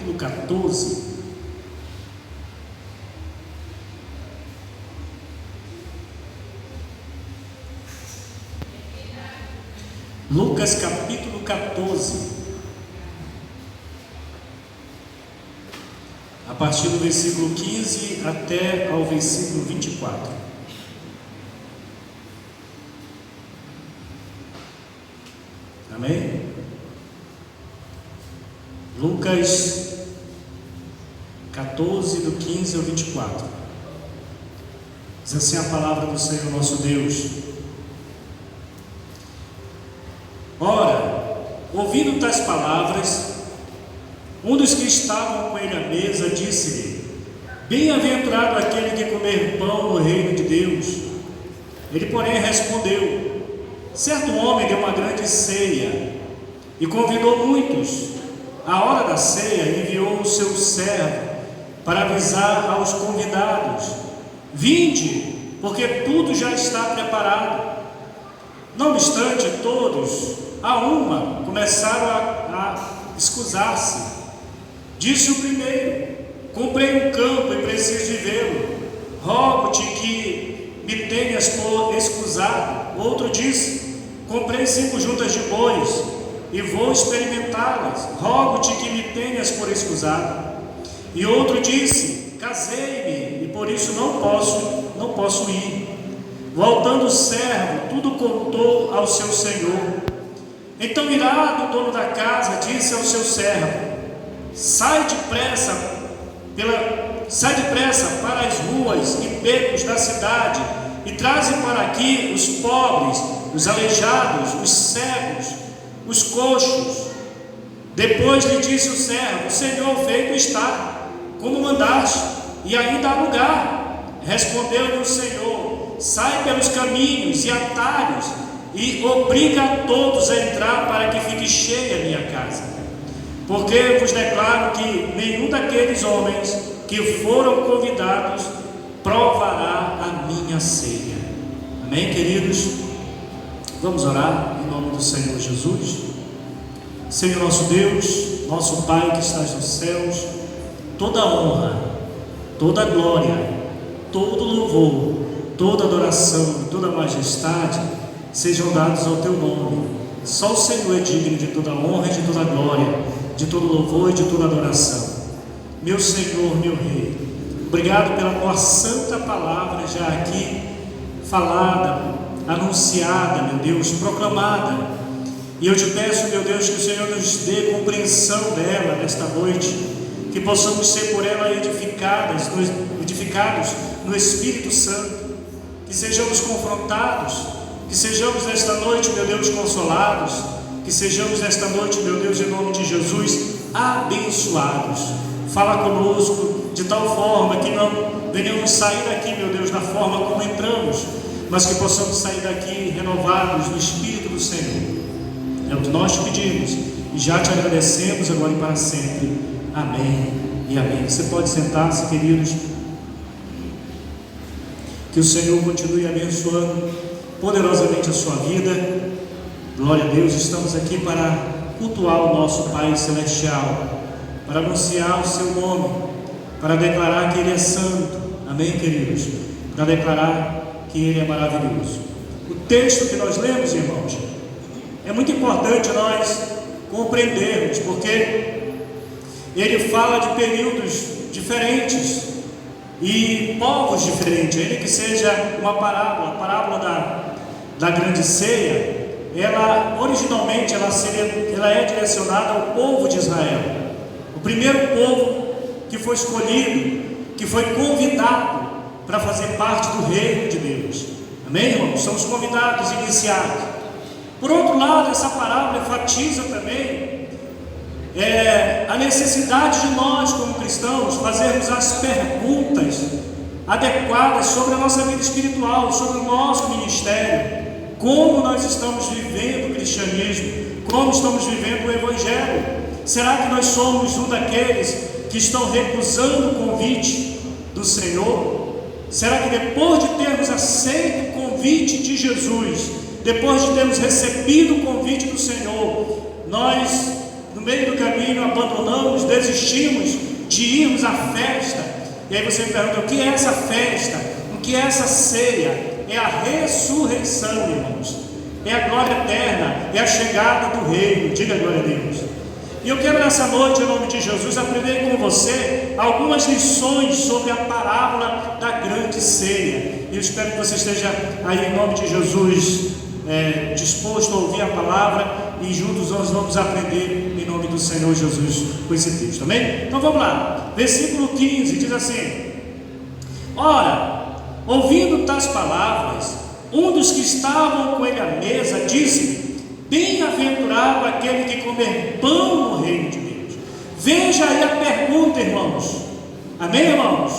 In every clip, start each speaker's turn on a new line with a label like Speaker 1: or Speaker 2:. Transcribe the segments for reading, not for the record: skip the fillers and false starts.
Speaker 1: capítulo 14. Lucas capítulo 14, a partir do versículo 15 até ao versículo 24. Amém? Lucas 14, do 15 ao 24. Diz assim a palavra do Senhor nosso Deus: Ora, ouvindo tais palavras, um dos que estavam com ele à mesa disse-lhe: Bem-aventurado aquele que comer pão no reino de Deus. Ele, porém, respondeu: Certo homem deu uma grande ceia e convidou muitos. À hora da ceia, enviou o seu servo para avisar aos convidados: Vinde, porque tudo já está preparado. Não obstante, todos, a uma, começaram a escusar-se. Disse o primeiro: Comprei um campo e preciso de vê-lo. Rogo-te que me tenhas por escusado. Outro disse: Comprei 5 juntas de bois e vou experimentá-las. Rogo-te que me tenhas por escusado. E outro disse: Casei-me e por isso não posso ir. Voltando o servo, tudo contou ao seu senhor. Então, irado, o dono da casa disse ao seu servo: Sai depressa para as ruas e becos da cidade e traze para aqui os pobres, os aleijados, os cegos, os coxos. Depois lhe disse o servo: Senhor, feito está, como mandaste, e ainda há lugar. Respondeu-lhe o Senhor: Sai pelos caminhos e atalhos e obriga a todos a entrar para que fique cheia a minha casa. Porque vos declaro que nenhum daqueles homens que foram convidados provará a minha ceia. Amém, queridos? Vamos orar em nome do Senhor Jesus. Senhor nosso Deus, nosso Pai que estás nos céus, toda honra, toda glória, todo louvor, toda adoração e toda majestade sejam dados ao teu nome. Só o Senhor é digno de toda honra e de toda glória, de todo louvor e de toda adoração. Meu Senhor, meu Rei, obrigado pela tua santa palavra já aqui falada, anunciada, meu Deus, proclamada. E eu te peço, meu Deus, que o Senhor nos dê compreensão dela nesta noite, que possamos ser por ela edificados no Espírito Santo, que sejamos confrontados, que sejamos nesta noite, meu Deus, consolados, que sejamos nesta noite, meu Deus, em nome de Jesus, abençoados. Fala conosco de tal forma que não venhamos sair daqui, meu Deus, da forma como entramos, mas que possamos sair daqui renovados no Espírito do Senhor. É o que nós te pedimos e já te agradecemos agora e para sempre. Amém e amém. Você pode sentar-se, queridos. Que o Senhor continue abençoando poderosamente a sua vida. Glória a Deus. Estamos aqui para cultuar o nosso Pai Celestial, para anunciar o seu nome, para declarar que Ele é santo. Amém, queridos? Para declarar que Ele é maravilhoso. O texto que nós lemos, irmãos, é muito importante nós compreendermos, porque ele fala de períodos diferentes e povos diferentes. Ele que seja uma parábola, a parábola da grande ceia, ela originalmente ela é direcionada ao povo de Israel, o primeiro povo que foi escolhido, que foi convidado para fazer parte do reino de Deus. Amém, irmãos? São os convidados iniciados. Por outro lado, essa parábola enfatiza também a necessidade de nós, como cristãos, fazermos as perguntas adequadas sobre a nossa vida espiritual, sobre o nosso ministério, como nós estamos vivendo o cristianismo, como estamos vivendo o Evangelho. Será que nós somos um daqueles que estão recusando o convite do Senhor? Será que depois de termos aceito o convite de Jesus, depois de termos recebido o convite do Senhor, nós, no meio do caminho abandonamos, desistimos de irmos à festa. E aí você me pergunta: o que é essa festa? O que é essa ceia? É a ressurreição, irmãos. É a glória eterna, é a chegada do reino. Diga glória a Deus. E eu quero nessa noite, em nome de Jesus, aprender com você algumas lições sobre a parábola da grande ceia. E eu espero que você esteja aí, em nome de Jesus, disposto a ouvir a palavra, e juntos nós vamos aprender em nome do Senhor Jesus com esse texto, amém? Então vamos lá, versículo 15 diz assim: ora, ouvindo tais palavras, um dos que estavam com ele à mesa disse: bem-aventurado aquele que comer pão no reino de Deus. Veja aí a pergunta, irmãos, amém, irmãos?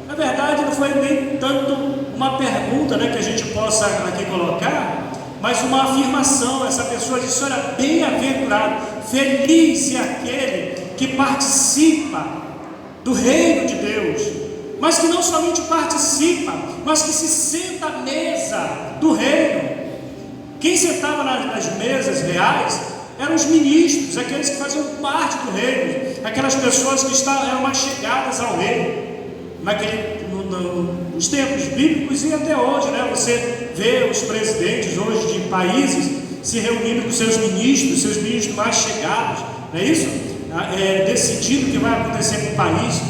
Speaker 1: Na verdade não foi nem tanto uma pergunta, que a gente possa aqui colocar, mas uma afirmação. Essa pessoa disse: olha, bem-aventurado, feliz é aquele que participa do reino de Deus, mas que não somente participa, mas que se senta à mesa do reino. Quem sentava nas mesas reais eram os ministros, aqueles que faziam parte do reino, aquelas pessoas que eram mais chegadas ao reino, nos tempos bíblicos e até hoje, você vê os presidentes hoje de países se reunindo com seus ministros mais chegados, não é isso? É decidido o que vai acontecer com o país,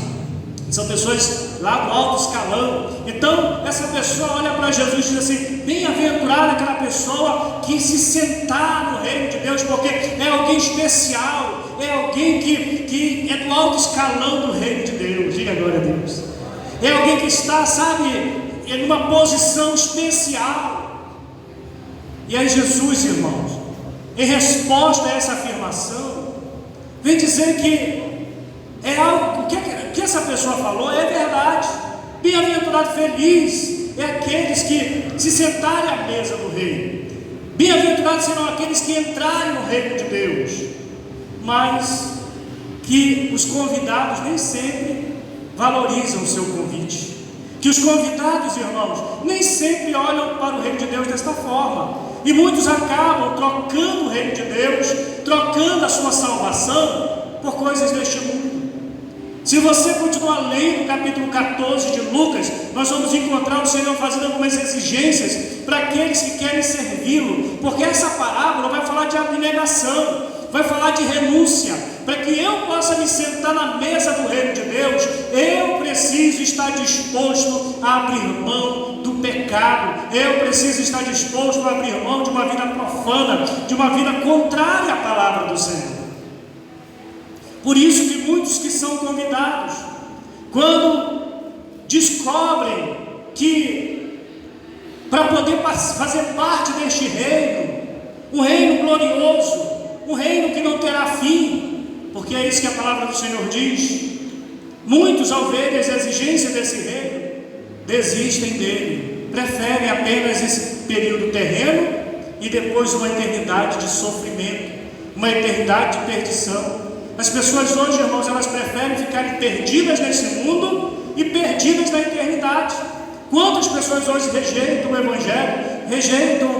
Speaker 1: são pessoas lá do alto escalão. Então essa pessoa olha para Jesus e diz assim: bem-aventurada aquela pessoa que se sentar no reino de Deus, porque é alguém especial, é alguém que é do alto escalão do reino de Deus. Diga glória a Deus. É alguém que está, em uma posição especial. E aí Jesus, irmãos, em resposta a essa afirmação, vem dizer que é algo, o que essa pessoa falou é verdade. Bem-aventurado, feliz é aqueles que se sentarem à mesa do reino. Bem-aventurados serão aqueles que entrarem no reino de Deus. Mas que os convidados nem sempre valorizam o seu convite, que os convidados, irmãos, nem sempre olham para o reino de Deus desta forma, e muitos acabam trocando o reino de Deus, trocando a sua salvação por coisas deste mundo. Se você continuar lendo o capítulo 14 de Lucas, nós vamos encontrar o Senhor fazendo algumas exigências para aqueles que querem servi-lo, porque essa parábola vai falar de abnegação, vai falar de renúncia. Para que eu possa me sentar na mesa do reino de Deus, eu preciso estar disposto a abrir mão do pecado, eu preciso estar disposto a abrir mão de uma vida profana, de uma vida contrária à palavra do Senhor. Por isso que muitos que são convidados, quando descobrem que para poder fazer parte deste reino, um reino glorioso, um reino que não terá fim, porque é isso que a palavra do Senhor diz, muitos, ao verem as exigências desse reino, desistem dele, preferem apenas esse período terreno e depois uma eternidade de sofrimento, uma eternidade de perdição. As pessoas hoje, irmãos, elas preferem ficarem perdidas nesse mundo e perdidas na eternidade. Quantas pessoas hoje rejeitam o Evangelho, rejeitam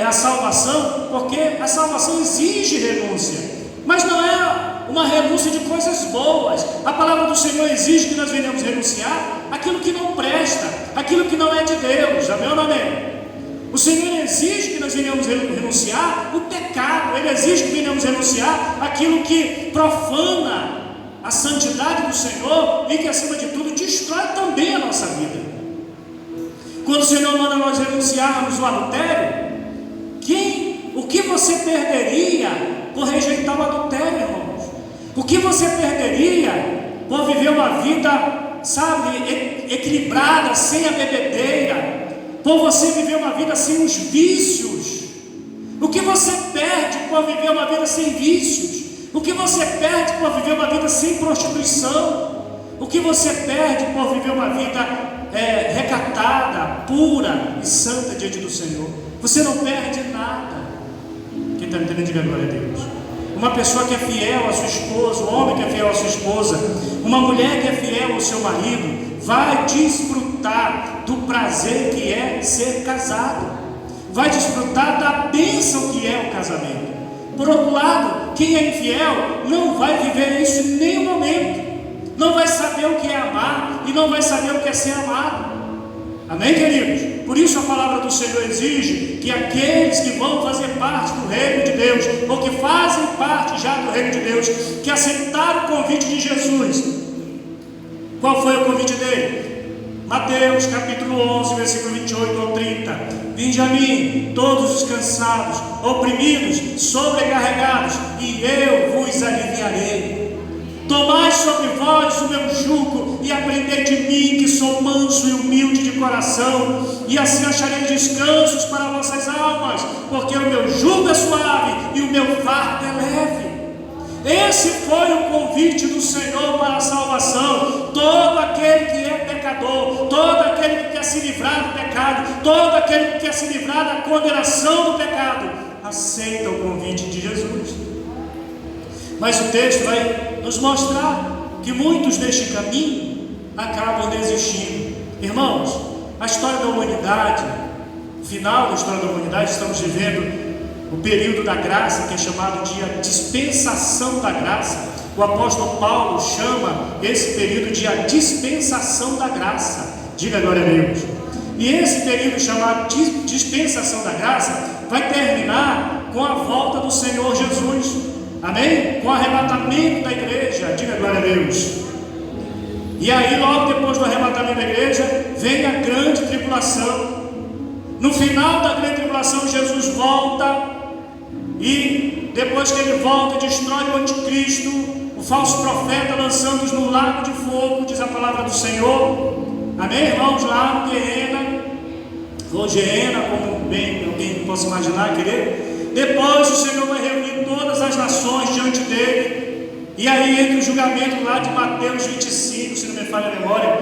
Speaker 1: a salvação, porque a salvação exige renúncia, mas não é uma renúncia de coisas boas. A palavra do Senhor exige que nós venhamos renunciar aquilo que não presta, aquilo que não é de Deus. Amém ou não amém? O Senhor exige que nós venhamos renunciar o pecado, Ele exige que venhamos renunciar aquilo que profana a santidade do Senhor e que, acima de tudo, destrói também a nossa vida. Quando o Senhor manda nós renunciarmos o adultério, o que você perderia por rejeitar o adultério, irmãos? O que você perderia por viver uma vida, equilibrada, sem a bebedeira, por você viver uma vida sem os vícios? O que você perde por viver uma vida sem vícios? O que você perde por viver uma vida sem prostituição? O que você perde por viver uma vida recatada, pura e santa diante do Senhor? Você não perde nada. Quem está entendendo, diga glória a Deus. Uma pessoa que é fiel à sua esposa, um homem que é fiel à sua esposa, uma mulher que é fiel ao seu marido, vai desfrutar do prazer que é ser casado, vai desfrutar da bênção que é o casamento. Por outro lado, quem é infiel não vai viver isso em nenhum momento, não vai saber o que é amar e não vai saber o que é ser amado. Amém, queridos? Por isso a palavra do Senhor exige que aqueles que vão fazer parte do reino de Deus, ou que fazem parte já do reino de Deus, que aceitaram o convite de Jesus. Qual foi o convite dele? Mateus capítulo 11, versículo 28 ao 30. Vinde a mim, todos os cansados, oprimidos, sobrecarregados, e eu vos aliviarei. Tomai sobre vós o meu jugo e aprendei de mim, que sou manso e humilde de coração, e assim achareis descansos para vossas almas, porque o meu jugo é suave e o meu fardo é leve. Esse foi o convite do Senhor para a salvação. Todo aquele que é pecador, todo aquele que quer se livrar do pecado, todo aquele que quer se livrar da condenação do pecado, aceita o convite de Jesus. Mas o texto vai nos mostrar que muitos deste caminho acabam desistindo. Irmãos, a história da humanidade, o final da história da humanidade, estamos vivendo o período da graça, que é chamado de a dispensação da graça. O apóstolo Paulo chama esse período de a dispensação da graça. Diga glória a Deus. E esse período chamado de dispensação da graça vai terminar com a volta do Senhor Jesus. Amém? Com o arrebatamento da igreja. Diga glória a Deus. E aí, logo depois do arrebatamento da igreja, vem a grande tribulação. No final da grande tribulação, Jesus volta. E depois que ele volta, destrói o anticristo, o falso profeta, lançando-os no lago de fogo, diz a palavra do Senhor. Amém, irmãos? Lá no Geena, ou Geena, como bem alguém possa imaginar, querido. Depois o Senhor vai reunir todas as nações diante dele. E aí entra o julgamento lá de Mateus 25, se não me falha a memória,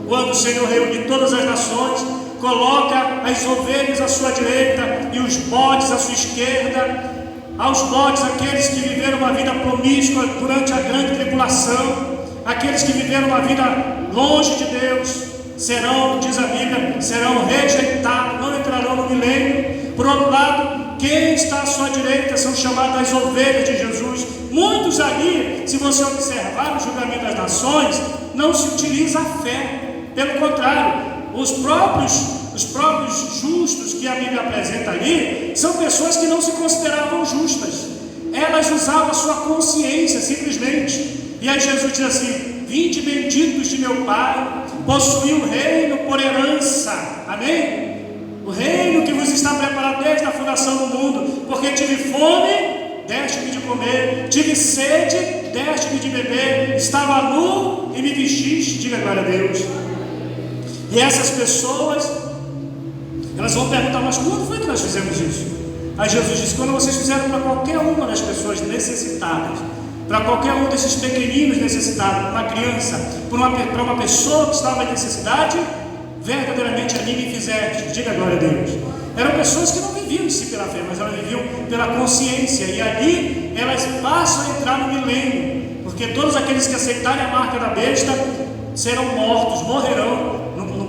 Speaker 1: quando o Senhor reúne todas as nações, coloca as ovelhas à sua direita e os bodes à sua esquerda. Aos bodes, aqueles que viveram uma vida promíscua durante a grande tribulação, aqueles que viveram uma vida longe de Deus, serão, diz a Bíblia, serão rejeitados, não entrarão no milênio. Por outro lado, quem está à sua direita são chamadas as ovelhas de Jesus. Muitos ali, se você observar no julgamento das nações, não se utiliza a fé. Pelo contrário, os próprios justos que a Bíblia apresenta ali são pessoas que não se consideravam justas. Elas usavam a sua consciência simplesmente. E aí Jesus diz assim: vinde benditos de meu Pai, possuí o reino por herança. Amém? O reino que vos está preparado desde a fundação do mundo. Porque tive fome, deste-me de comer, tive sede, deste-me de beber, estava nu e me vestiste. Diga glória a Deus. E essas pessoas, elas vão perguntar: mas quando foi que nós fizemos isso? Aí Jesus disse: quando vocês fizeram para qualquer uma das pessoas necessitadas, para qualquer um desses pequeninos necessitados, uma criança, para uma pessoa que estava em necessidade, verdadeiramente a mim me fizeste. Diga glória a Deus. Eram pessoas que não viviam em si pela fé, mas elas viviam pela consciência. E ali elas passam a entrar no milênio, porque todos aqueles que aceitarem a marca da besta serão mortos, morrerão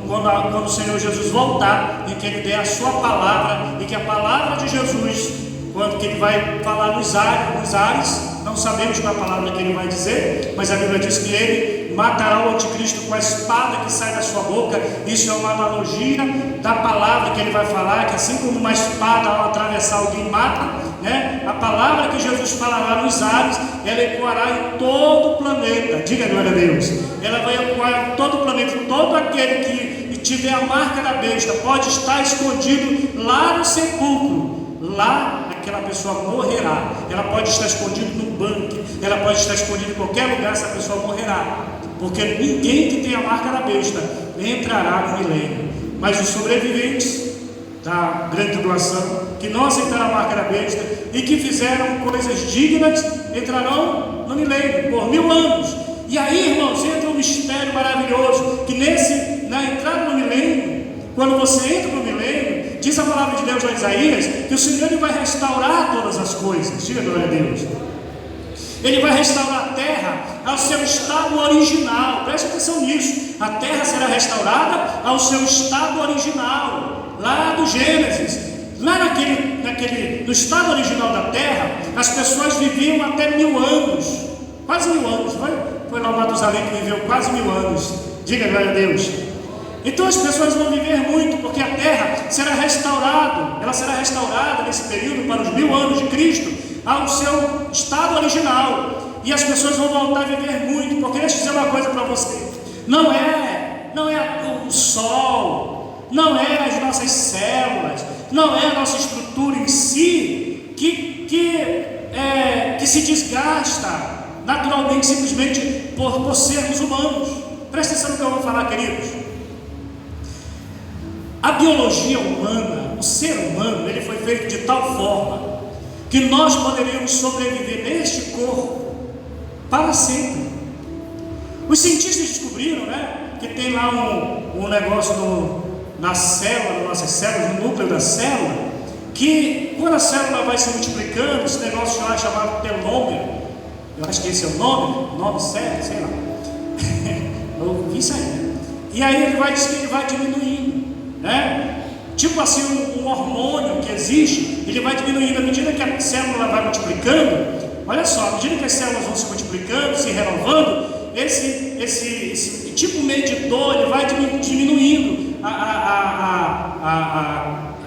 Speaker 1: quando o Senhor Jesus voltar, e que Ele dê a sua palavra, e que a palavra de Jesus, quando que Ele vai falar nos ares, não sabemos qual é a palavra que Ele vai dizer, mas a Bíblia diz que Ele matará o anticristo com a espada que sai da sua boca. Isso é uma analogia da palavra que Ele vai falar, que assim como uma espada ao atravessar alguém mata, né? A palavra que Jesus falará nos ares, ela ecoará em todo o planeta. Diga glória a Deus. Ela vai ecoar em todo o planeta. Todo aquele que tiver a marca da besta pode estar escondido lá no sepulcro. Lá aquela pessoa morrerá. Ela pode estar escondida no banco, ela pode estar escondida em qualquer lugar, essa pessoa morrerá. Porque ninguém que tem a marca da besta entrará no milênio. Mas os sobreviventes da grande tribulação, que não aceitaram a marca da besta e que fizeram coisas dignas, entrarão no milênio por 1000 anos. E aí, irmãos, entra um mistério maravilhoso, que na entrada no milênio, quando você entra no milênio, diz a palavra de Deus lá em Isaías, que o Senhor Ele vai restaurar todas as coisas. Diga glória a Deus. Ele vai restaurar a terra ao seu estado original. Preste atenção nisso. A terra será restaurada ao seu estado original, lá do Gênesis. Lá naquele no estado original da terra, as pessoas viviam até 1000 anos, quase 1000 anos, foi lá o Matusalém que viveu quase 1000 anos, diga glória a Deus. Então as pessoas vão viver muito, porque a terra será restaurada, ela será restaurada nesse período para os 1000 anos de Cristo, ao seu estado original, e as pessoas vão voltar a viver muito, porque deixa eu dizer uma coisa para você, não é o sol, não é as nossas células, não é a nossa estrutura em si que se desgasta naturalmente, simplesmente por sermos humanos. Presta atenção no que eu vou falar, queridos. A biologia humana, o ser humano, ele foi feito de tal forma que nós poderíamos sobreviver neste corpo para sempre. Os cientistas descobriram, que tem lá um negócio na célula, nas nossas células, no núcleo da célula, que quando a célula vai se multiplicando, esse negócio lá é chamado telômero, eu acho que esse é o nome certo, sei lá, eu vi isso aí, e aí ele vai diminuindo, tipo assim, um hormônio que existe, ele vai diminuindo à medida que a célula vai multiplicando. Olha só, à medida que as células vão se multiplicando, se renovando, esse tipo medidor, ele vai diminuindo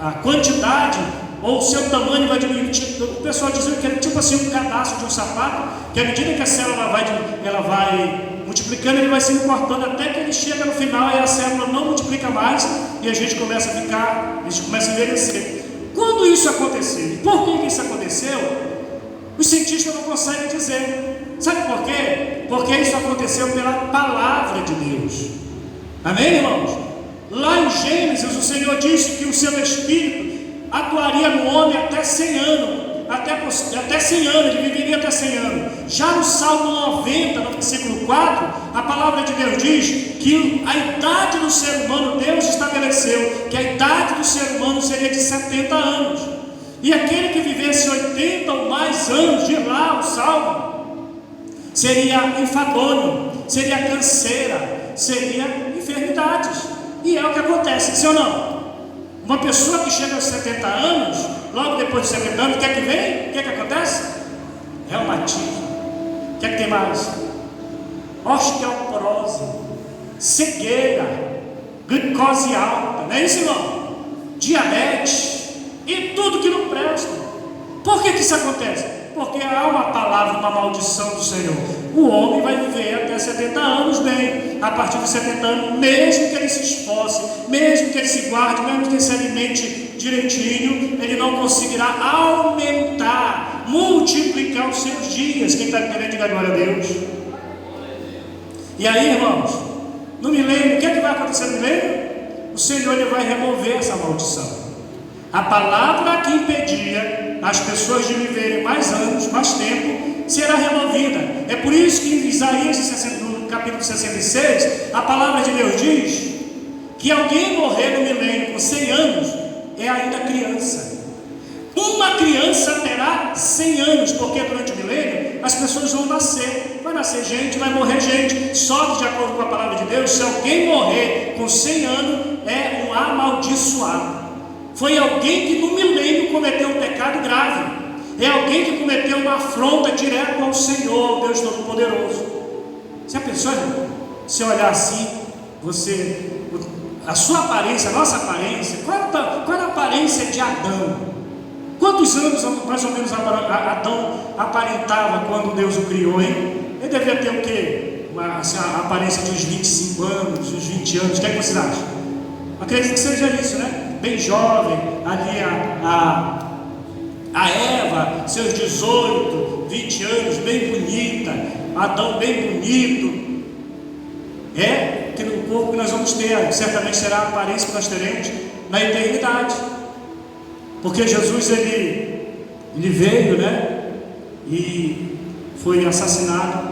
Speaker 1: a quantidade, ou o seu tamanho vai diminuindo. O pessoal dizia que é tipo assim um cadastro de um sapato, que à medida que a célula vai multiplicando, ele vai se cortando até que ele chega no final e a célula não multiplica mais e a gente começa a envelhecer. Quando isso aconteceu? Por que isso aconteceu? Os cientistas não conseguem dizer. Sabe por quê? Porque isso aconteceu pela palavra de Deus. Amém, irmãos? Lá em Gênesis, o Senhor disse que o seu Espírito atuaria no homem até 100 anos. Até 100 anos, ele viveria até 100 anos. Já no Salmo 90, no versículo 4, a palavra de Deus diz que a idade do ser humano, Deus estabeleceu que a idade do ser humano seria de 70 anos. E aquele que vivesse 80 ou mais anos, de lá o Salmo, seria enfadonho, seria canseira, seria enfermidades. E é o que acontece, sim ou não? Uma pessoa que chega aos 70 anos, logo depois de 70 anos, o que é que vem? O que é que acontece? Reumatismo. O que é que tem mais? Osteoporose, cegueira, glicose alta, não é isso, irmão? Diabetes e tudo que não presta. Por que isso acontece? Porque há uma palavra, uma maldição do Senhor. O homem vai viver até 70 anos bem. A partir dos 70 anos, mesmo que ele se esforce, mesmo que ele se guarde, mesmo que ele se alimente direitinho, ele não conseguirá aumentar, multiplicar os seus dias. Quem está entendendo, diga glória a Deus. E aí, irmãos, no milênio, o que é que vai acontecer no milênio? O Senhor ele vai remover essa maldição. A palavra que impedia as pessoas de viverem mais anos, mais tempo, será removida. É por isso que em Isaías, no capítulo 66, a palavra de Deus diz que alguém morrer no milênio com 100 anos é ainda criança. Uma criança terá 100 anos, porque durante o milênio as pessoas vão nascer. Vai nascer gente, vai morrer gente. Só que, de acordo com a palavra de Deus, se alguém morrer com 100 anos, é um amaldiçoado. Foi alguém que no milênio cometeu um pecado grave. É alguém que cometeu uma afronta direta ao Senhor, ao Deus Todo-Poderoso. Você já pensou, irmão? Se olhar assim, a sua aparência, a nossa aparência, qual era a aparência de Adão? Quantos anos mais ou menos Adão aparentava quando Deus o criou, hein? Ele devia ter o quê? A aparência de uns 25 anos, uns 20 anos. O que é que vocês acham? Acredito que seja isso, né? Bem jovem, ali a Eva, seus 18, 20 anos, bem bonita, Adão bem bonito. Que no corpo que nós vamos ter, certamente será a aparência que nós teremos na eternidade. Porque Jesus ele veio, e foi assassinado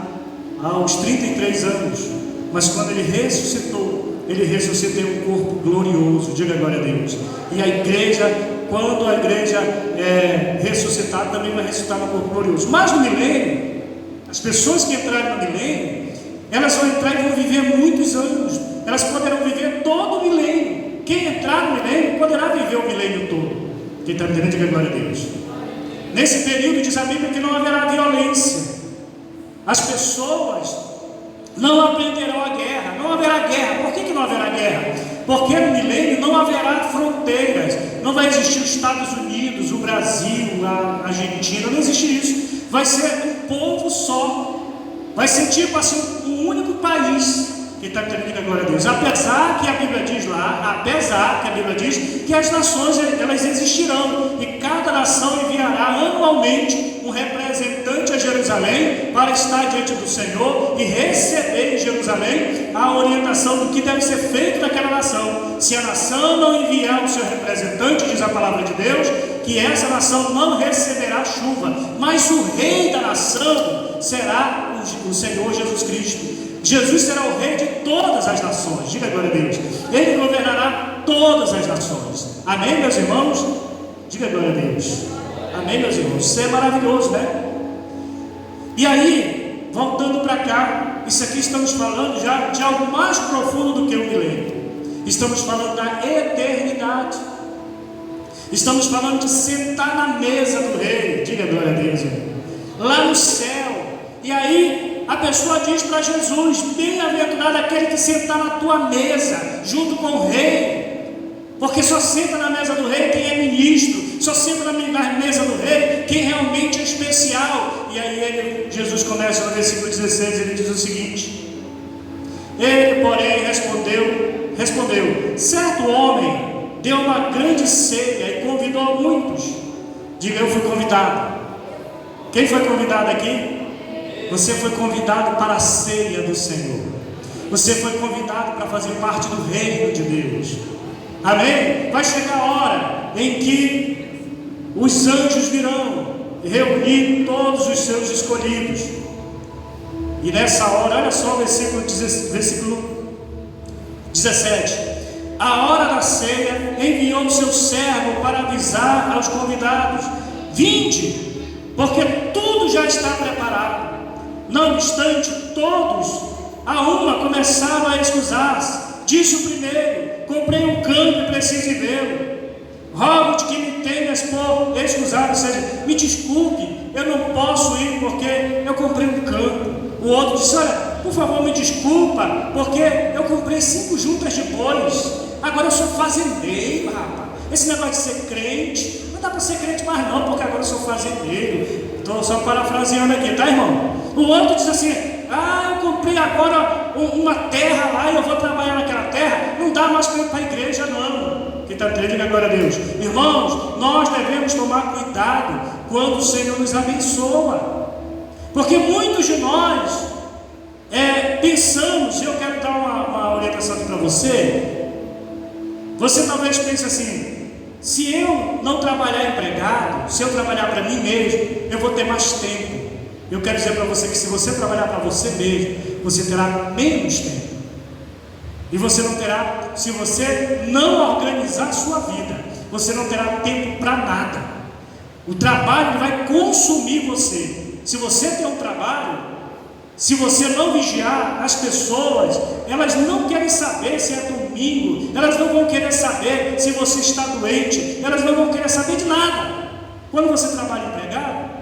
Speaker 1: aos 33 anos, mas quando ele ressuscitou em um corpo glorioso, diga glória a Deus. E a igreja, quando a igreja ressuscitar, também vai ressuscitar no corpo glorioso. Mas no milênio, as pessoas que entrarem no milênio, elas vão entrar e vão viver muitos anos. Elas poderão viver todo o milênio. Quem entrar no milênio poderá viver o milênio todo. Quem está entendendo, diga glória a Deus. Nesse período diz a Bíblia que não haverá violência. As pessoas não aprenderão a guerra. Não haverá guerra. Por que não haverá guerra? Porque no milênio não haverá fronteiras. Não vai existir os Estados Unidos, o Brasil, a Argentina. Não existe isso. Vai ser um povo só. Vai ser tipo assim, um único país. Quem está entendendo, glória a Deus. Apesar que a Bíblia diz que as nações elas existirão e cada nação enviará anualmente um representante a Jerusalém para estar diante do Senhor e receber em Jerusalém a orientação do que deve ser feito naquela nação. Se a nação não enviar o seu representante, diz a palavra de Deus, que essa nação não receberá chuva, mas o rei da nação será o Senhor Jesus Cristo. Jesus será o rei de todas as nações. Diga glória a Deus. Ele governará todas as nações. Amém, meus irmãos? Diga glória a Deus. Amém, meus irmãos? Isso é maravilhoso, né? E aí, voltando para cá, isso aqui estamos falando já de algo mais profundo do que o milênio. Estamos falando da eternidade. Estamos falando de sentar na mesa do rei. Diga glória a Deus, irmão. Lá no céu. E aí a pessoa diz para Jesus: bem-aventurado aquele que sentar na tua mesa, junto com o rei, porque só senta na mesa do rei quem é ministro, só senta na mesa do rei quem realmente é especial. E aí Jesus começa no versículo 16, ele diz o seguinte: ele, porém, respondeu: certo homem deu uma grande ceia e convidou muitos. Diga, eu fui convidado. Quem foi convidado aqui? Você foi convidado para a ceia do Senhor. Você foi convidado para fazer parte do reino de Deus. Amém? Vai chegar a hora em que os anjos virão reunir todos os seus escolhidos. E nessa hora, olha só o versículo 17. A hora da ceia enviou o seu servo para avisar aos convidados: vinde, porque tudo já está preparado. Não obstante, todos a uma começaram a excusar-se. Disse o primeiro: comprei um campo e preciso ir vê-lo. Rogo-te que me tenhas por excusado, ou seja, me desculpe, eu não posso ir porque eu comprei um campo. O outro disse: olha, por favor, me desculpa, porque eu comprei 5 juntas de bois. Agora eu sou fazendeiro, rapaz. Esse negócio de ser crente, não dá para ser crente mais não, porque agora eu sou fazendeiro. Estou só parafraseando aqui, tá, irmão? O outro diz assim: eu comprei agora uma terra lá e eu vou trabalhar naquela terra. Não dá mais para ir para a igreja, não. Quem está entendendo, agora a Deus? Irmãos, nós devemos tomar cuidado quando o Senhor nos abençoa, porque muitos de nós pensamos, e eu quero dar uma orientação aqui para você. Você talvez pense assim: se eu não trabalhar empregado, se eu trabalhar para mim mesmo, eu vou ter mais tempo. Eu quero dizer para você que se você trabalhar para você mesmo, você terá menos tempo. E você não terá, se você não organizar a sua vida, você não terá tempo para nada. O trabalho vai consumir você. Se você tem um trabalho, se você não vigiar, as pessoas, elas não querem saber se é domingo, elas não vão querer saber se você está doente, elas não vão querer saber de nada. Quando você trabalha empregado,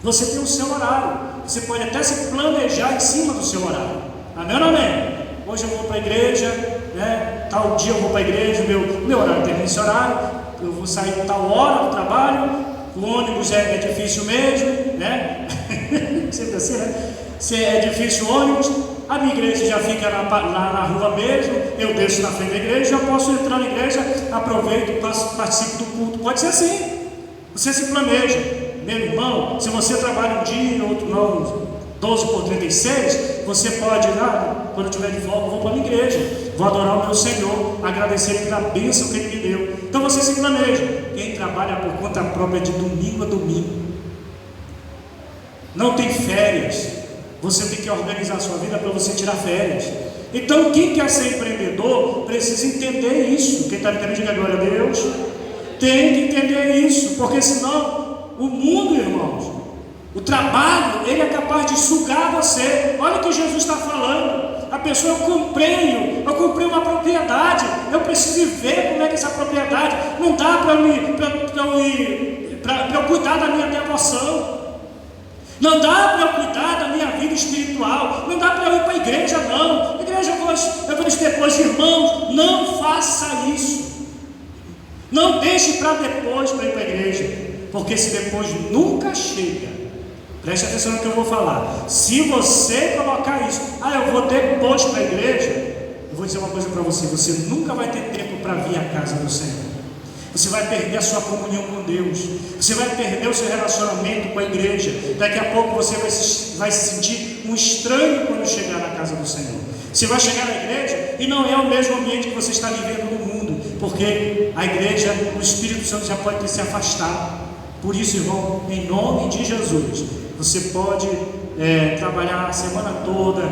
Speaker 1: você tem o seu horário, você pode até se planejar em cima do seu horário. Amém ou não amém? Hoje eu vou para a igreja, né? Tal dia eu vou para a igreja, meu horário tem esse horário, eu vou sair tal hora do trabalho, o ônibus é difícil mesmo, né? Sempre assim, né? Se é difícil o ônibus, a minha igreja já fica lá na rua mesmo, eu desço na frente da igreja, eu posso entrar na igreja, aproveito, participo do culto. Pode ser assim, você se planeja. Meu irmão, se você trabalha um dia, outro não, 12/36, você pode ir lá, quando eu estiver de volta, eu vou para a minha igreja, vou adorar o meu Senhor, agradecer Ele pela bênção que Ele me deu. Então você se planeja. Quem trabalha por conta própria de domingo a domingo, não tem férias, você tem que organizar a sua vida para você tirar férias. Então quem quer ser empreendedor precisa entender isso. Quem está entendendo, diga glória a Deus. Tem que entender isso, porque senão o mundo, irmãos, o trabalho, ele é capaz de sugar você. Olha o que Jesus está falando. A pessoa: eu comprei comprei uma propriedade, eu preciso ver como é que essa propriedade, não dá para eu cuidar da minha devoção, não dá para eu cuidar da minha vida espiritual, não dá para eu ir para a igreja, não. Igreja, eu vou depois, irmãos, não faça isso. Não deixe para depois para ir para a igreja, porque esse depois nunca chega. Preste atenção no que eu vou falar. Se você colocar isso, eu vou depois para a igreja, eu vou dizer uma coisa para você: você nunca vai ter tempo para vir à casa do Senhor. Você vai perder a sua comunhão com Deus, você vai perder o seu relacionamento com a igreja. Daqui a pouco você vai se sentir um estranho quando chegar na casa do Senhor. Você vai chegar na igreja e não é o mesmo ambiente que você está vivendo no mundo, porque a igreja, o Espírito Santo já pode ter se afastado. Por isso, irmão, em nome de Jesus, você pode trabalhar a semana toda,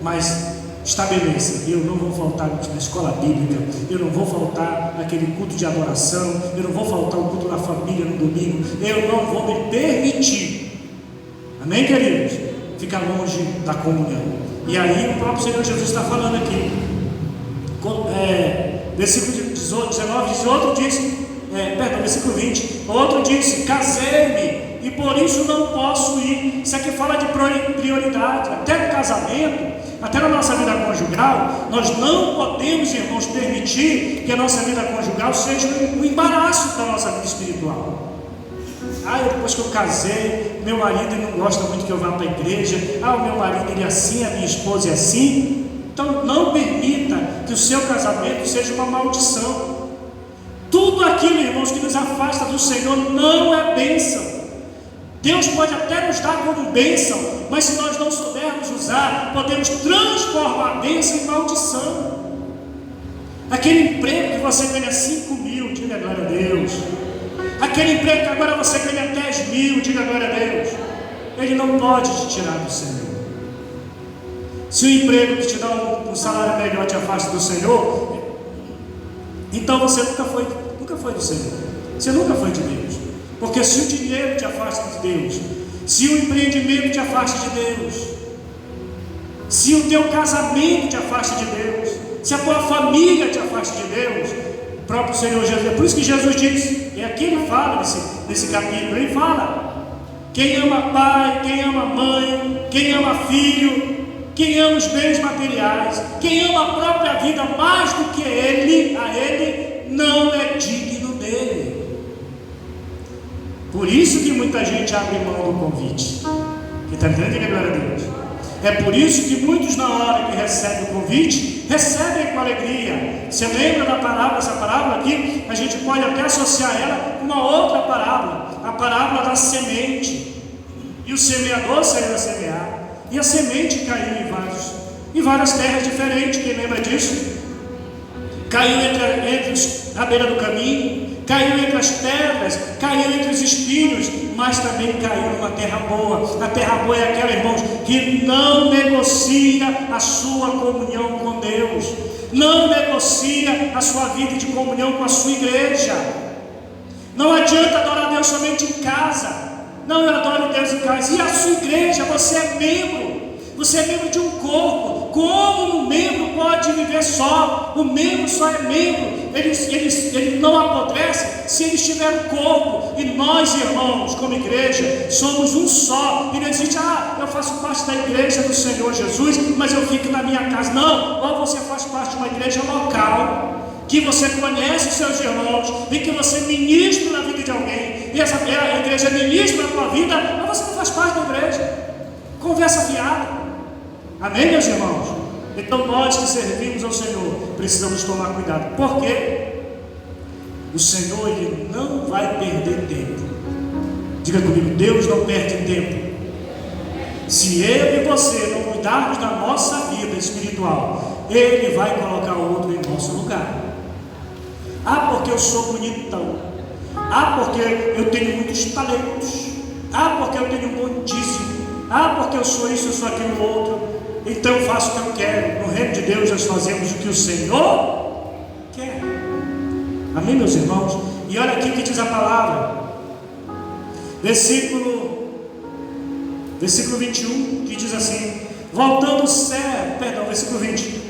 Speaker 1: mas estabeleça: eu não vou faltar na escola bíblica, eu não vou faltar naquele culto de adoração, eu não vou faltar o culto da família no domingo, eu não vou me permitir, amém, queridos, ficar longe da comunhão. E aí o próprio Senhor Jesus está falando aqui, versículo 19 diz, versículo 20, outro disse: casei-me e por isso não posso ir. Isso aqui fala de prioridade. Até no casamento, até na nossa vida conjugal, nós não podemos, irmãos, permitir que a nossa vida conjugal seja um embaraço da nossa vida espiritual. Depois que eu casei, meu marido não gosta muito que eu vá para a igreja. O meu marido ele é assim, a minha esposa é assim. Então não permita que o seu casamento seja uma maldição. Tudo aquilo, irmãos, que nos afasta do Senhor não é bênção. Deus pode até nos dar como bênção, mas se nós não soubermos usar, podemos transformar a bênção em maldição. Aquele emprego que você ganha 5.000, diga glória a Deus. Aquele emprego que agora você ganha 10.000, diga glória a Deus. Ele não pode te tirar do Senhor. Se o emprego que te dá um salário melhor te afasta do Senhor, então você nunca foi do Senhor. Você nunca foi de Deus. Porque se o dinheiro te afasta de Deus, se o empreendimento te afasta de Deus, se o teu casamento te afasta de Deus, se a tua família te afasta de Deus, o próprio Senhor Jesus, é por isso que Jesus diz, e aqui ele fala nesse capítulo, ele fala: quem ama pai, quem ama mãe, quem ama filho, quem ama os bens materiais, quem ama a própria vida mais do que a ele, não é digno dele. Por isso que muita gente abre mão do convite. Quem está entendendo, glória a Deus. É por isso que muitos, na hora que recebem o convite, recebem com alegria. Você lembra da parábola? Essa parábola aqui, a gente pode até associar ela com uma outra parábola, a parábola da semente. E o semeador saiu a semear, e a semente caiu em várias terras diferentes. Quem lembra disso? Caiu na beira do caminho, caiu entre as pedras, caiu entre os espinhos, mas também caiu numa terra boa. A terra boa é aquela, irmãos, que não negocia a sua comunhão com Deus, não negocia a sua vida de comunhão com a sua igreja. Não adianta adorar a Deus somente em casa. Não, eu adoro Deus em casa. E a sua igreja, você é membro. Você é membro de um corpo. Como um membro pode viver só? O membro só é membro. Ele não apodrece se ele estiver no corpo. E nós, irmãos, como igreja, somos um só. E não existe: eu faço parte da igreja do Senhor Jesus, mas eu fico na minha casa. Não, ou você faz parte de uma igreja local, que você conhece os seus irmãos e que você ministra na vida de alguém, e essa igreja ministra na tua vida, mas você não faz parte da igreja. Conversa fiada. Amém, meus irmãos? Então nós que servimos ao Senhor precisamos tomar cuidado. Por quê? O Senhor, Ele não vai perder tempo. Diga comigo: Deus não perde tempo. Se eu e você não cuidarmos da nossa vida espiritual, Ele vai colocar outro em nosso lugar. Porque eu sou bonitão. Porque eu tenho muitos talentos. Porque eu tenho um bom dízimo. Porque eu sou isso, eu sou aquilo outro. Então eu faço o que eu quero. No reino de Deus nós fazemos o que o Senhor quer. Amém, meus irmãos? E olha aqui o que diz a palavra. Versículo 21, que diz assim: versículo 20.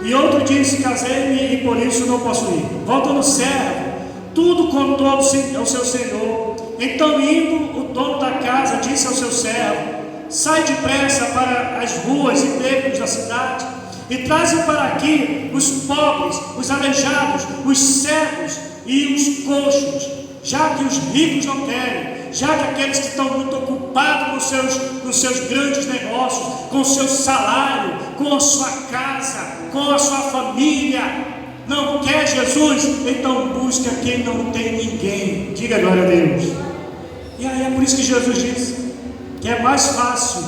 Speaker 1: E outro disse: casei-me e por isso não posso ir. Volta no servo, tudo contou ao seu senhor. Então, indo, o dono da casa disse ao seu servo: sai depressa para as ruas e becos da cidade e traze para aqui os pobres, os aleijados, os cegos e os coxos, já que os ricos não querem, já que aqueles que estão muito ocupados com seus grandes negócios, com o seu salário, com a sua casa, com a sua família, não quer Jesus, então busca quem não tem ninguém. Diga glória a Deus. E aí é por isso que Jesus disse que é mais fácil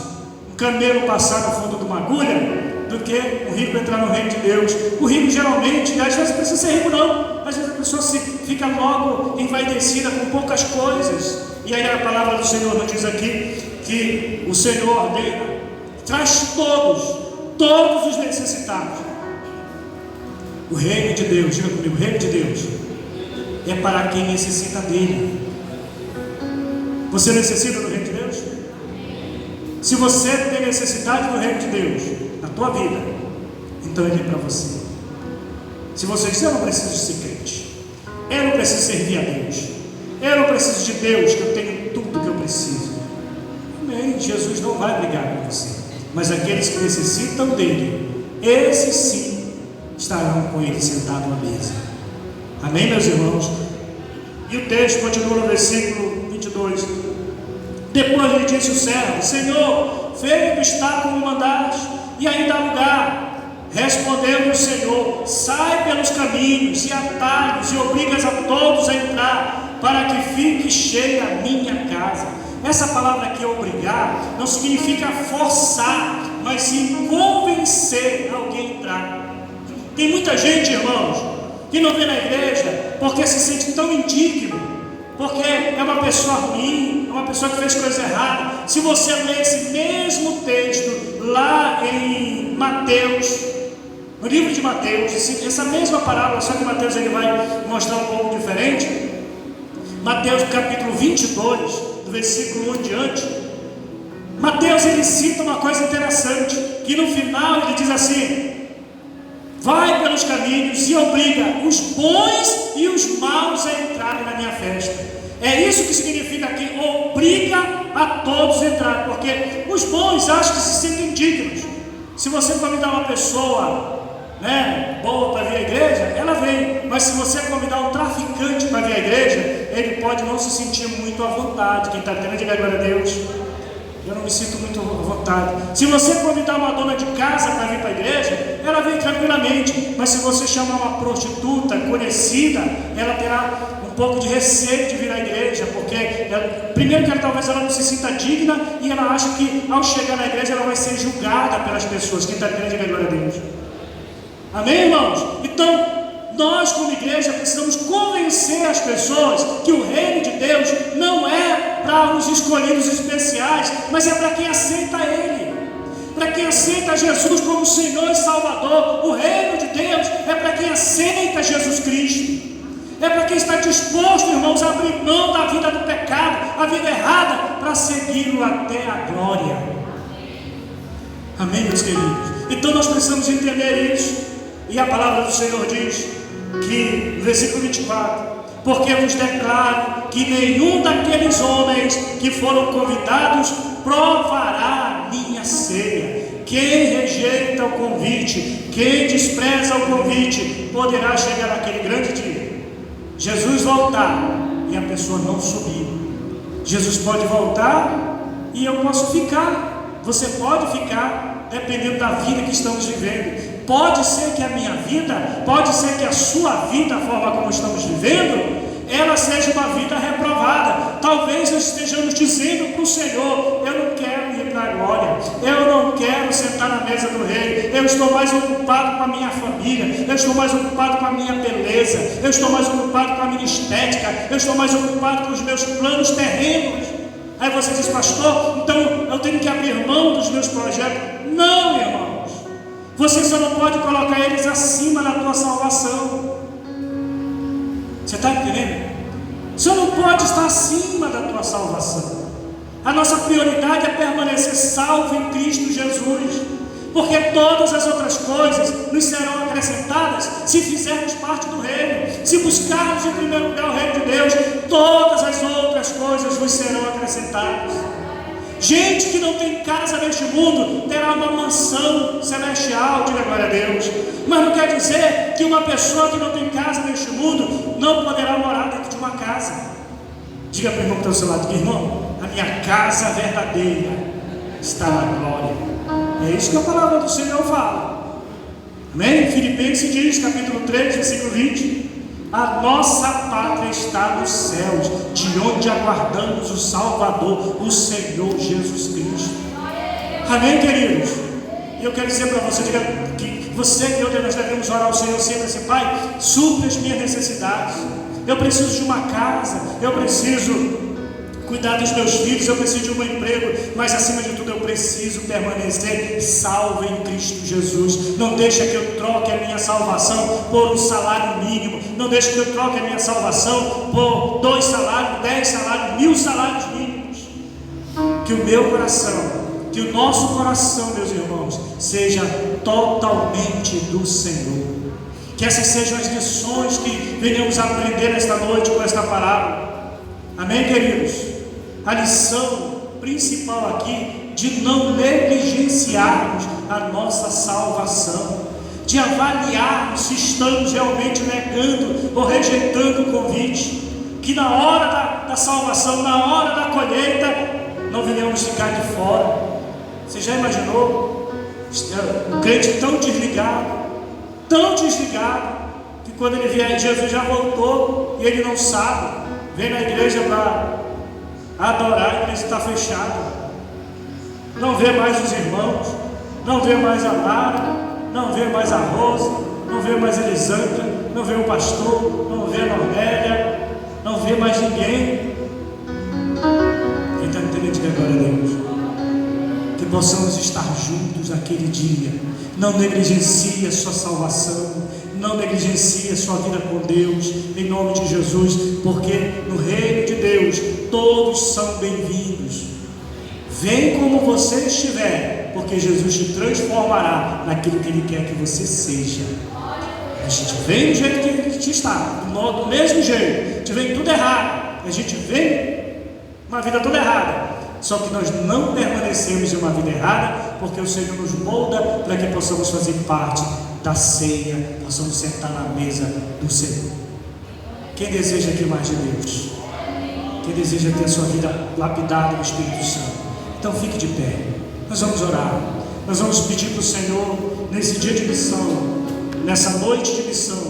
Speaker 1: um camelo passar no fundo de uma agulha do que um rico entrar no reino de Deus. O rico geralmente, às vezes não precisa ser rico não, às vezes a pessoa fica logo envaidecida com poucas coisas. E aí a palavra do Senhor nos diz aqui que o Senhor traz todos os necessitados. O reino de Deus, diga comigo, o reino de Deus é para quem necessita dele. Você necessita do reino de Deus? Se você tem necessidade do reino de Deus na tua vida, então ele é para você. Se você diz: eu não preciso de ser crente, eu não preciso servir a Deus, eu não preciso de Deus, que eu tenho tudo que eu preciso, amém, Jesus não vai brigar com você. Mas aqueles que necessitam dele, esses sim estarão com ele sentado à mesa. Amém, meus irmãos? E o texto continua no versículo 22. Depois lhe disse o servo: Senhor, feito está como mandaste, e ainda há lugar. Respondeu-lhe o Senhor: sai pelos caminhos e atalhos e obrigas a todos a entrar, para que fique cheia a minha casa. Essa palavra aqui, obrigar, não significa forçar, mas sim convencer alguém a entrar. Tem muita gente, irmãos, que não vem na igreja porque se sente tão indigno, porque é uma pessoa ruim, é uma pessoa que fez coisa errada. Se você ler esse mesmo texto lá em Mateus, no livro de Mateus, essa mesma parábola, só que Mateus ele vai mostrar um pouco diferente. Mateus capítulo 22, do versículo 1 em diante, Mateus ele cita uma coisa interessante, que no final ele diz assim: vai pelos caminhos e obriga os bons e os maus a entrarem na minha festa. É isso que significa aqui, obriga a todos a entrar, porque os bons acham que se sentem dignos. Se você convidar uma pessoa boa para vir à igreja, ela vem. Mas se você convidar um traficante para vir à igreja, ele pode não se sentir muito à vontade. Quem está entendendo, diga glória a Deus. Eu não me sinto muito à vontade. Se você convidar uma dona de casa para vir para a igreja, ela vem tranquilamente. Mas se você chamar uma prostituta conhecida, ela terá um pouco de receio de vir à igreja, porque primeiro que talvez ela não se sinta digna, e ela acha que ao chegar na igreja ela vai ser julgada pelas pessoas. Quem está entendendo, diga glória a Deus. Amém, irmãos? Então, nós como igreja precisamos convencer as pessoas que o reino de Deus não é para os escolhidos especiais, mas é para quem aceita Ele, para quem aceita Jesus como Senhor e Salvador. O reino de Deus é para quem aceita Jesus Cristo, é para quem está disposto, irmãos, a abrir mão da vida do pecado, a vida errada, para segui-lo até a glória. Amém, meus queridos? Então nós precisamos entender isso. E a palavra do Senhor diz que, no versículo 24: porque vos declaro que nenhum daqueles homens que foram convidados provará a minha ceia. Quem rejeita o convite, quem despreza o convite, poderá chegar naquele grande dia, Jesus voltar e a pessoa não subir. Jesus pode voltar e eu posso ficar, você pode ficar, dependendo da vida que estamos vivendo. Pode ser que a minha vida, pode ser que a sua vida, a forma como estamos vivendo, ela seja uma vida reprovada. Talvez nós estejamos dizendo para o Senhor: eu não quero ir para a glória, eu não quero sentar na mesa do rei, eu estou mais ocupado com a minha família, eu estou mais ocupado com a minha beleza, eu estou mais ocupado com a minha estética, eu estou mais ocupado com os meus planos terrenos. Aí você diz: pastor, então eu tenho que abrir mão dos meus projetos. Não, irmãos, você só não pode colocar eles acima da tua salvação. Você está entendendo? Você não pode estar acima da tua salvação. A nossa prioridade é permanecer salvo em Cristo Jesus, porque todas as outras coisas nos serão acrescentadas. se fizermos parte do reino, se buscarmos em primeiro lugar o reino de Deus, todas as outras coisas vos serão acrescentadas. Gente que não tem casa neste mundo terá uma mansão celestial, diga glória a Deus. Mas não quer dizer que uma pessoa que não tem casa neste mundo não poderá morar dentro de uma casa. Diga para o irmão que está ao seu lado: irmão, a minha casa verdadeira está na glória. É isso que a palavra do Senhor fala. Amém? Filipenses diz, capítulo 3, versículo 20: a nossa pátria está nos céus, de onde aguardamos o Salvador, o Senhor Jesus Cristo. Amém, queridos? E eu quero dizer para você, diga que você e eu, nós devemos orar ao Senhor sempre assim: Pai, supre as minhas necessidades. Eu preciso de uma casa, eu preciso cuidar dos meus filhos, eu preciso de um emprego, mas acima de tudo eu preciso permanecer salvo em Cristo Jesus. Não deixa que eu troque a minha salvação por um salário mínimo, não deixa que eu troque a minha salvação por 2 salários, 10 salários, 1000 salários mínimos. Que o meu coração, que o nosso coração, meus irmãos, seja totalmente do Senhor. Que essas sejam as lições que venhamos a aprender nesta noite com esta parábola. Amém, queridos? A lição principal aqui de não negligenciarmos a nossa salvação, de avaliarmos se estamos realmente negando ou rejeitando o convite, que na hora da salvação, na hora da colheita, não venhamos ficar de fora. Você já imaginou o crente tão desligado, que quando ele vier, Jesus já voltou e ele não sabe, vem na igreja para adorar, a igreja está fechada, não vê mais os irmãos, não vê mais a Mara, não vê mais a Rosa, não vê mais a Elisandra, não vê o pastor, não vê a Normélia, não vê mais ninguém. Quem está entendendo, diga glória a Deus. Que possamos estar juntos naquele dia. Não negligencie a sua salvação, não negligencie a sua vida com Deus, em nome de Jesus, porque no reino de Deus todos são bem-vindos. Vem como você estiver, porque Jesus te transformará naquilo que Ele quer que você seja. A gente vem do jeito que Ele te está, do mesmo jeito, te vem tudo errado, a gente vem uma vida toda errada. Só que nós não permanecemos em uma vida errada, porque o Senhor nos molda para que possamos fazer parte da ceia, possamos sentar na mesa do Senhor. Quem deseja aqui mais de Deus? Quem deseja ter a sua vida lapidada no Espírito Santo? Então fique de pé, nós vamos orar, nós vamos pedir para o Senhor, nesse dia de missão, nessa noite de missão,